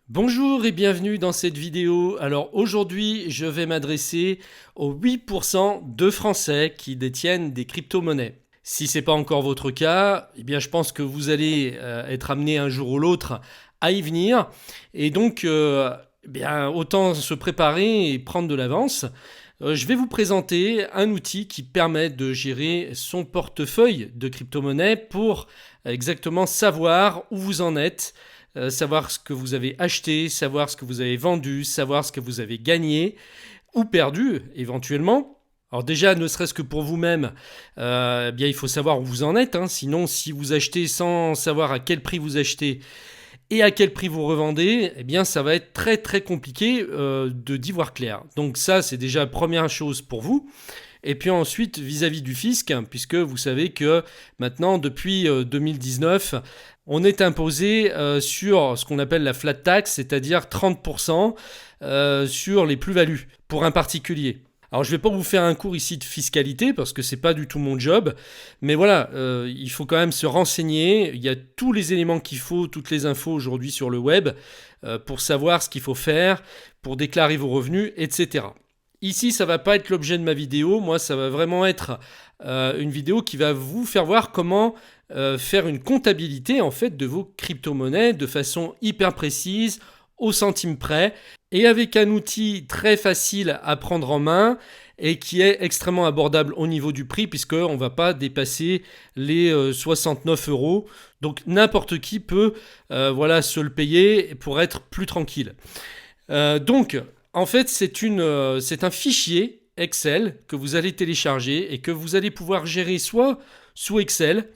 Bonjour et bienvenue dans cette vidéo. Alors aujourd'hui, je vais m'adresser aux 8% de Français qui détiennent des crypto-monnaies. Si ce n'est pas encore votre cas, eh bien je pense que vous allez être amené un jour ou l'autre à y venir. Et donc, bien, autant se préparer et prendre de l'avance. Je vais vous présenter un outil qui permet de gérer son portefeuille de crypto-monnaies pour exactement savoir où vous en êtes, savoir ce que vous avez acheté, savoir ce que vous avez vendu, savoir ce que vous avez gagné ou perdu éventuellement. Alors déjà, ne serait-ce que pour vous-même, bien il faut savoir où vous en êtes. Sinon, si vous achetez sans savoir à quel prix vous achetez et à quel prix vous revendez, eh bien ça va être très très compliqué d'y voir clair. Donc ça, c'est déjà la première chose pour vous. Et puis ensuite, vis-à-vis du fisc, puisque vous savez que maintenant, depuis 2019, on est imposé sur ce qu'on appelle la flat tax, c'est-à-dire 30% sur les plus-values pour un particulier. Alors je ne vais pas vous faire un cours ici de fiscalité parce que ce n'est pas du tout mon job, mais voilà, il faut quand même se renseigner, il y a tous les éléments qu'il faut, toutes les infos aujourd'hui sur le web pour savoir ce qu'il faut faire, pour déclarer vos revenus, etc. Ici, ça ne va pas être l'objet de ma vidéo, moi ça va vraiment être une vidéo qui va vous faire voir comment faire une comptabilité en fait de vos crypto-monnaies de façon hyper précise, au centime près, et avec un outil très facile à prendre en main et qui est extrêmement abordable au niveau du prix puisqu'on ne va pas dépasser les 69 euros. Donc n'importe qui peut se le payer pour être plus tranquille. Donc en fait c'est un fichier Excel que vous allez télécharger et que vous allez pouvoir gérer soit sous Excel,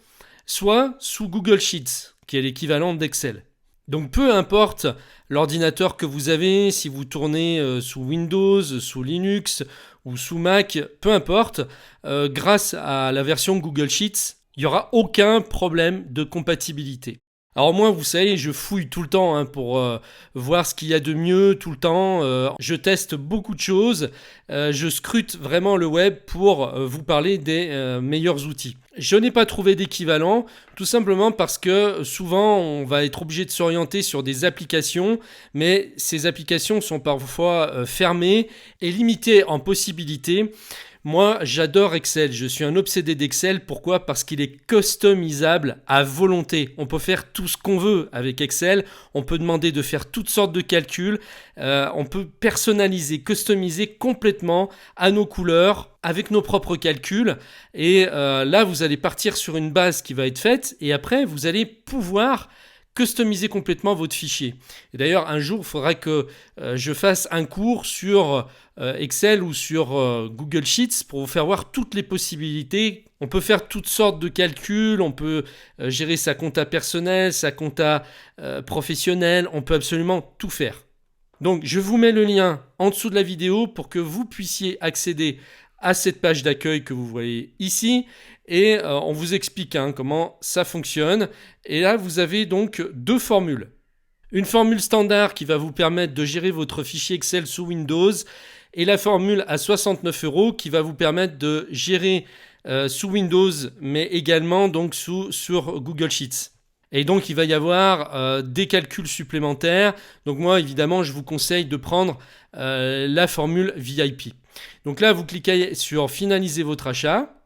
soit sous Google Sheets, qui est l'équivalent d'Excel. Donc peu importe l'ordinateur que vous avez, si vous tournez sous Windows, sous Linux ou sous Mac, peu importe, grâce à la version Google Sheets, il n'y aura aucun problème de compatibilité. Alors moi, vous savez, je fouille tout le temps pour voir ce qu'il y a de mieux tout le temps. Je teste beaucoup de choses. Je scrute vraiment le web pour vous parler des meilleurs outils. Je n'ai pas trouvé d'équivalent, tout simplement parce que souvent on va être obligé de s'orienter sur des applications, mais ces applications sont parfois fermées et limitées en possibilités. Moi, j'adore Excel, je suis un obsédé d'Excel. Pourquoi ? Parce qu'il est customisable à volonté. On peut faire tout ce qu'on veut avec Excel. On peut demander de faire toutes sortes de calculs. On peut personnaliser, customiser complètement à nos couleurs, avec nos propres calculs. Et là, vous allez partir sur une base qui va être faite. Et après, vous allez pouvoir customiser complètement votre fichier. Et d'ailleurs, un jour, il faudra que je fasse un cours sur Excel ou sur Google Sheets pour vous faire voir toutes les possibilités. On peut faire toutes sortes de calculs, on peut gérer sa compta personnelle, sa compta professionnelle, on peut absolument tout faire. Donc, je vous mets le lien en dessous de la vidéo pour que vous puissiez accéder à cette page d'accueil que vous voyez ici et on vous explique comment ça fonctionne. Et là, vous avez donc deux formules. Une formule standard qui va vous permettre de gérer votre fichier Excel sous Windows et la formule à 69 € qui va vous permettre de gérer sous Windows mais également donc sur Google Sheets. Et donc, il va y avoir des calculs supplémentaires. Donc moi, évidemment, je vous conseille de prendre la formule VIP. Donc là, vous cliquez sur « Finaliser votre achat ».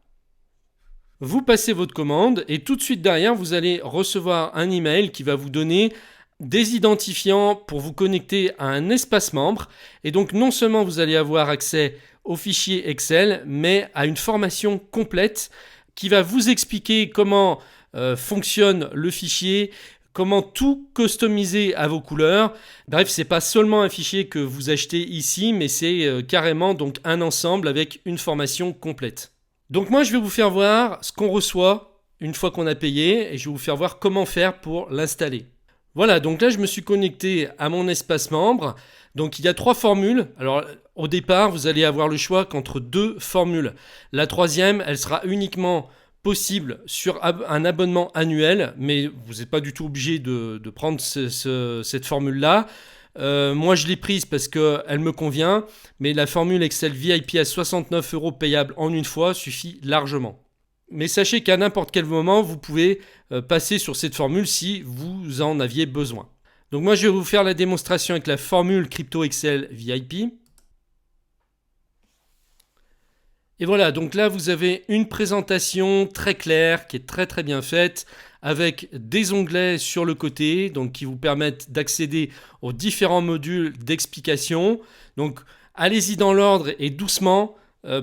Vous passez votre commande et tout de suite derrière, vous allez recevoir un email qui va vous donner des identifiants pour vous connecter à un espace membre. Et donc, non seulement vous allez avoir accès au fichier Excel, mais à une formation complète qui va vous expliquer comment fonctionne le fichier, comment tout customiser à vos couleurs. Bref, c'est pas seulement un fichier que vous achetez ici, mais c'est carrément donc un ensemble avec une formation complète. Donc moi, je vais vous faire voir ce qu'on reçoit une fois qu'on a payé et je vais vous faire voir comment faire pour l'installer. Voilà, donc là, je me suis connecté à mon espace membre. Donc il y a trois formules. Alors au départ, vous allez avoir le choix qu'entre deux formules. La troisième, elle sera uniquement possible sur un abonnement annuel, mais vous n'êtes pas du tout obligé de prendre cette formule-là. Moi, je l'ai prise parce qu'elle me convient, mais la formule Excel VIP à 69 € payable en une fois suffit largement. Mais sachez qu'à n'importe quel moment, vous pouvez passer sur cette formule si vous en aviez besoin. Donc moi, je vais vous faire la démonstration avec la formule Crypto Excel VIP. Et voilà, donc là, vous avez une présentation très claire, qui est très très bien faite, avec des onglets sur le côté, donc qui vous permettent d'accéder aux différents modules d'explication. Donc, allez-y dans l'ordre et doucement.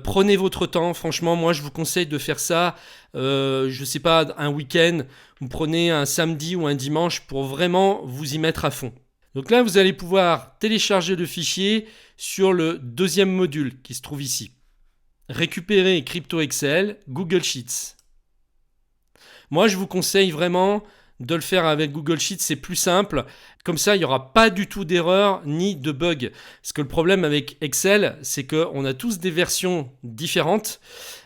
Prenez votre temps. Franchement, moi, je vous conseille de faire ça, je ne sais pas, un week-end. Vous prenez un samedi ou un dimanche pour vraiment vous y mettre à fond. Donc là, vous allez pouvoir télécharger le fichier sur le deuxième module qui se trouve ici. Récupérer Crypto Excel, Google Sheets. Moi, je vous conseille vraiment de le faire avec Google Sheets, c'est plus simple. Comme ça, il n'y aura pas du tout d'erreur ni de bug. Parce que le problème avec Excel, c'est qu'on a tous des versions différentes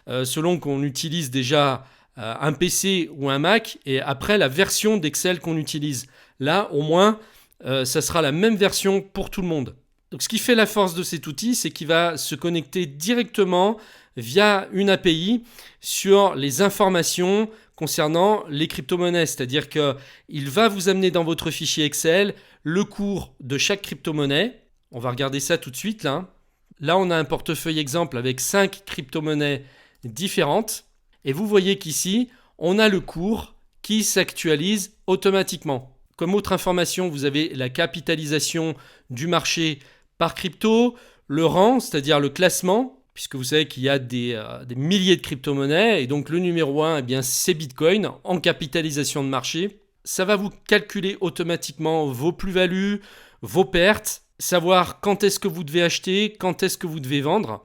selon qu'on utilise déjà un PC ou un Mac et après la version d'Excel qu'on utilise. Là, au moins, ça sera la même version pour tout le monde. Donc, ce qui fait la force de cet outil, c'est qu'il va se connecter directement via une API sur les informations concernant les crypto-monnaies. C'est-à-dire qu'il va vous amener dans votre fichier Excel le cours de chaque crypto-monnaie. On va regarder ça tout de suite là. Là, on a un portefeuille exemple avec 5 crypto-monnaies différentes. Et vous voyez qu'ici, on a le cours qui s'actualise automatiquement. Comme autre information, vous avez la capitalisation du marché par crypto, le rang, c'est-à-dire le classement, puisque vous savez qu'il y a des milliers de crypto-monnaies, et donc le numéro 1, eh bien, c'est Bitcoin en capitalisation de marché. Ça va vous calculer automatiquement vos plus-values, vos pertes, savoir quand est-ce que vous devez acheter, quand est-ce que vous devez vendre.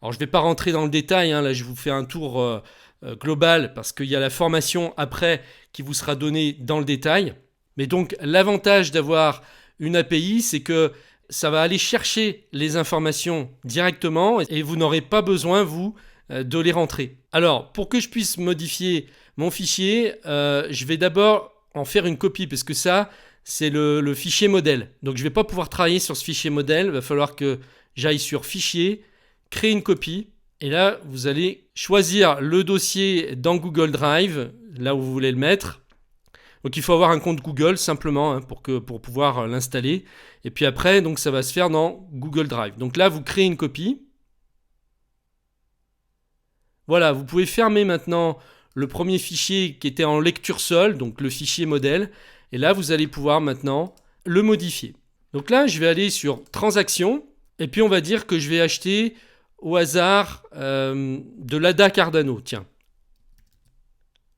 Alors je ne vais pas rentrer dans le détail, là je vous fais un tour global, parce qu'il y a la formation après qui vous sera donnée dans le détail. Mais donc l'avantage d'avoir une API, c'est que ça va aller chercher les informations directement et vous n'aurez pas besoin, vous, de les rentrer. Alors, pour que je puisse modifier mon fichier, je vais d'abord en faire une copie parce que ça, c'est le fichier modèle. Donc, je ne vais pas pouvoir travailler sur ce fichier modèle. Il va falloir que j'aille sur Fichier, créer une copie. Et là, vous allez choisir le dossier dans Google Drive, là où vous voulez le mettre. Donc il faut avoir un compte Google simplement pour pouvoir l'installer. Et puis après, donc ça va se faire dans Google Drive. Donc là, vous créez une copie. Voilà, vous pouvez fermer maintenant le premier fichier qui était en lecture seule, donc le fichier modèle. Et là, vous allez pouvoir maintenant le modifier. Donc là, je vais aller sur Transactions. Et puis on va dire que je vais acheter au hasard de l'ADA Cardano. Tiens.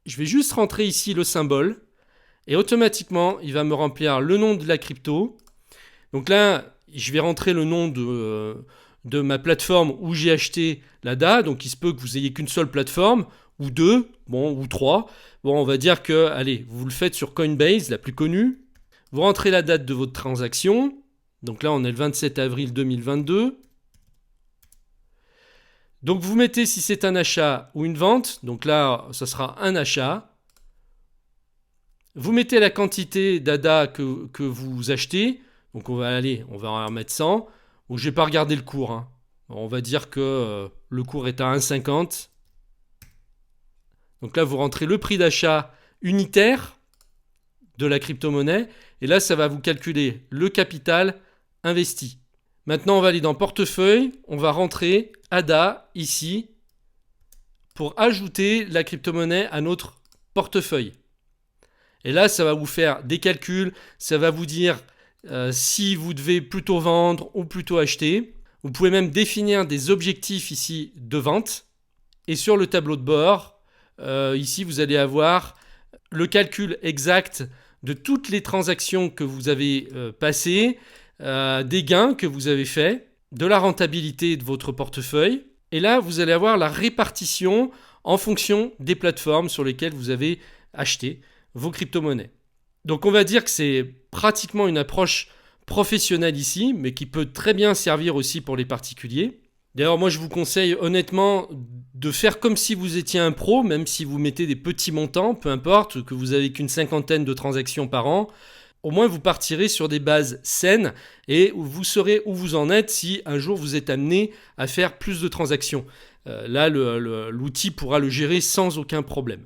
Je vais juste rentrer ici le symbole. Et automatiquement, il va me remplir le nom de la crypto. Donc là, je vais rentrer le nom de ma plateforme où j'ai acheté l'ADA. Donc il se peut que vous ayez qu'une seule plateforme, ou deux, ou trois. Bon, on va dire que, allez, vous le faites sur Coinbase, la plus connue. Vous rentrez la date de votre transaction. Donc là, on est le 27 avril 2022. Donc vous mettez si c'est un achat ou une vente. Donc là, ça sera un achat. Vous mettez la quantité d'ADA que vous achetez. Donc on va en mettre 100. Donc je ne vais pas regarder le cours. On va dire que le cours est à 1,50. Donc là, vous rentrez le prix d'achat unitaire de la crypto-monnaie. Et là, ça va vous calculer le capital investi. Maintenant, on va aller dans portefeuille. On va rentrer ADA ici pour ajouter la crypto-monnaie à notre portefeuille. Et là, ça va vous faire des calculs, ça va vous dire si vous devez plutôt vendre ou plutôt acheter. Vous pouvez même définir des objectifs ici de vente. Et sur le tableau de bord, ici, vous allez avoir le calcul exact de toutes les transactions que vous avez passées, des gains que vous avez faits, de la rentabilité de votre portefeuille. Et là, vous allez avoir la répartition en fonction des plateformes sur lesquelles vous avez acheté vos crypto-monnaies. Donc on va dire que c'est pratiquement une approche professionnelle ici, mais qui peut très bien servir aussi pour les particuliers. D'ailleurs, moi je vous conseille honnêtement de faire comme si vous étiez un pro, même si vous mettez des petits montants, peu importe, que vous avez qu'une 50aine de transactions par an. Au moins vous partirez sur des bases saines et vous saurez où vous en êtes si un jour vous êtes amené à faire plus de transactions. Là, l'outil pourra le gérer sans aucun problème.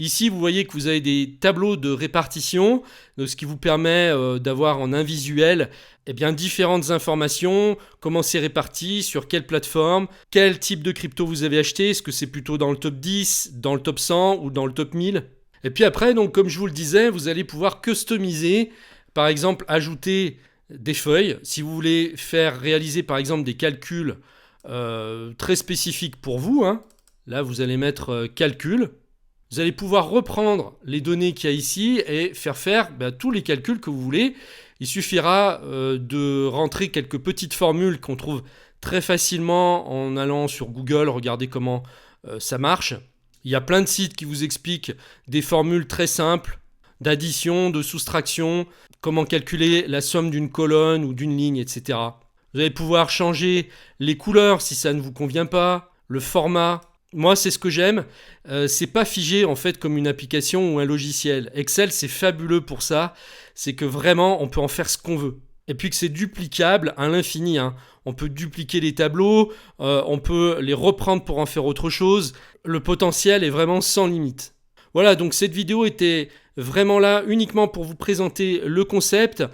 Ici, vous voyez que vous avez des tableaux de répartition, ce qui vous permet d'avoir en un visuel différentes informations, comment c'est réparti, sur quelle plateforme, quel type de crypto vous avez acheté, est-ce que c'est plutôt dans le top 10, dans le top 100 ou dans le top 1000. Et puis après, donc, comme je vous le disais, vous allez pouvoir customiser, par exemple ajouter des feuilles. Si vous voulez faire réaliser par exemple des calculs très spécifiques pour vous, hein, là vous allez mettre calcul. Vous allez pouvoir reprendre les données qu'il y a ici et faire tous les calculs que vous voulez. Il suffira de rentrer quelques petites formules qu'on trouve très facilement en allant sur Google, regarder comment ça marche. Il y a plein de sites qui vous expliquent des formules très simples d'addition, de soustraction, comment calculer la somme d'une colonne ou d'une ligne, etc. Vous allez pouvoir changer les couleurs si ça ne vous convient pas, le format. Moi, c'est ce que j'aime. C'est pas figé en fait comme une application ou un logiciel. Excel, c'est fabuleux pour ça. C'est que vraiment, on peut en faire ce qu'on veut. Et puis que c'est duplicable à l'infini, hein. On peut dupliquer les tableaux, on peut les reprendre pour en faire autre chose. Le potentiel est vraiment sans limite. Voilà, donc cette vidéo était vraiment là uniquement pour vous présenter le concept.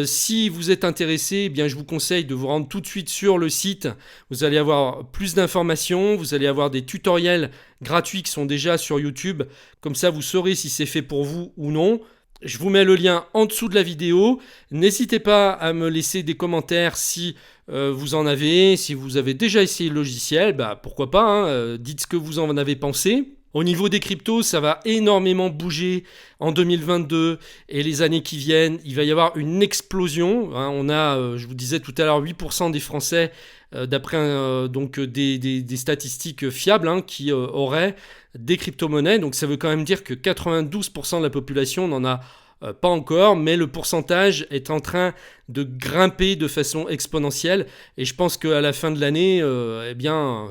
Si vous êtes intéressé, eh bien, je vous conseille de vous rendre tout de suite sur le site. Vous allez avoir plus d'informations, vous allez avoir des tutoriels gratuits qui sont déjà sur YouTube. Comme ça, vous saurez si c'est fait pour vous ou non. Je vous mets le lien en dessous de la vidéo. N'hésitez pas à me laisser des commentaires si vous en avez, si vous avez déjà essayé le logiciel, pourquoi pas, hein, dites ce que vous en avez pensé. Au niveau des cryptos, ça va énormément bouger en 2022 et les années qui viennent. Il va y avoir une explosion. Hein. On a, je vous disais tout à l'heure, 8% des Français, d'après des statistiques fiables, hein, qui auraient des crypto-monnaies. Donc ça veut quand même dire que 92% de la population n'en a pas encore, mais le pourcentage est en train de grimper de façon exponentielle. Et je pense qu'à la fin de l'année,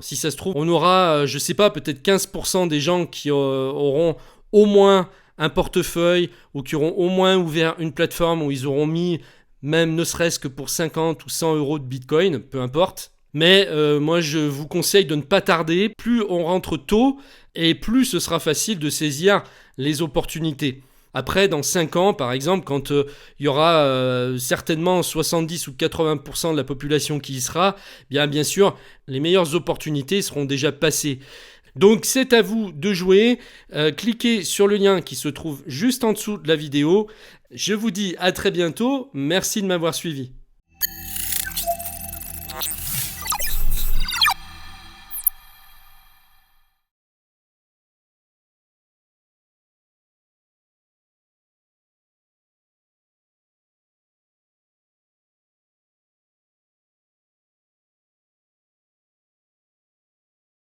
si ça se trouve, on aura, je sais pas, peut-être 15% des gens qui auront au moins un portefeuille ou qui auront au moins ouvert une plateforme où ils auront mis, même ne serait-ce que pour 50 ou 100 euros de Bitcoin, peu importe. Mais moi, je vous conseille de ne pas tarder. Plus on rentre tôt et plus ce sera facile de saisir les opportunités. Après, dans 5 ans, par exemple, quand il y aura certainement 70 ou 80% de la population qui y sera, bien sûr, les meilleures opportunités seront déjà passées. Donc, c'est à vous de jouer. Cliquez sur le lien qui se trouve juste en dessous de la vidéo. Je vous dis à très bientôt. Merci de m'avoir suivi.